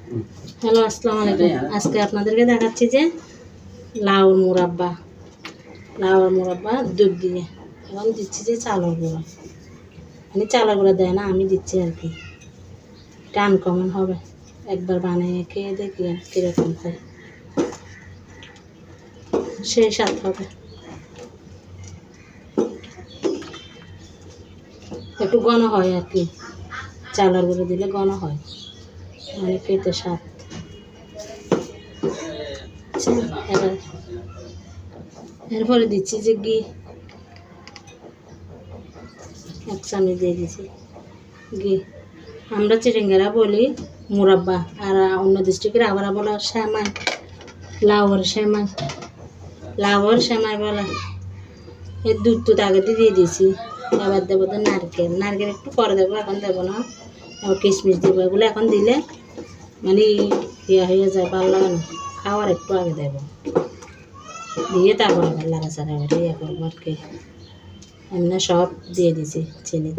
Hello, আসসালামু আলাইকুম। আজকে আপনাদেরকে দেখাচ্ছি যে লাউর মুরাব্বা দুধ দিয়ে। এখন দিচ্ছি যে চালের গুঁড়া, মানে চালের গুঁড়া দেয় না, আমি দিচ্ছি আর কি। এটা আনকমন হবে, একবার বানিয়ে খেয়ে দেখি কীরকম হয়, সেই স্বাদ হবে। একটু ঘন হয় আর কি, চালের গুঁড়ো দিলে ঘন হয়, মানে খেতে স্বাদ। এরপরে দিচ্ছি যে ঘি, 1 চামচ দিয়ে দিচ্ছি ঘি। আমরা চিড়িঙ্গারা বলি মুরাব্বা, আর অন্য ডিস্ট্রিক্টের আবার বলা শ্যামাই, লাউর শ্যামাই বলা। এই দুধ আগে দিয়ে দিয়েছি। এবার দেবো তো নারকেল একটু পরে দেবো, এখন দেবো না। আবার কিশমিশ দেবো, এগুলো এখন দিলে মানে ইয়ে হয়ে যায়, ভালো লাগে না। খাওয়ার একটু আগে দেবো, দিয়ে তারপর আবার লাড়াচাড়া করে ইয়ে করবো আর কি। এমনি সব দিয়ে দিছি, চিনি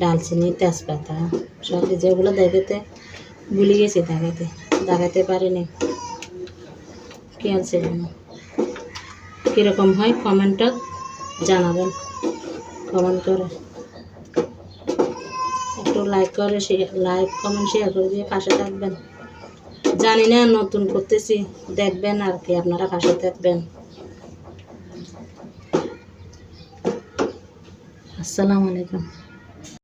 ডালচিনি, তেজপাতা সব দিয়েছি। ওগুলো দেখাতে ভুলে গেছি, দেখাতে পারিনি, খেয়াল ছিল না। কীরকম হয় কমেন্টটা জানাবেন, কমেন্ট করে একটু লাইক কমেন্ট শেয়ার করে দিয়ে পাশে থাকবেন। জানি না, নতুন করতেছি, দেখবেন আর কি, আপনারা পাশে থাকবেন। আসসালামু আলাইকুম।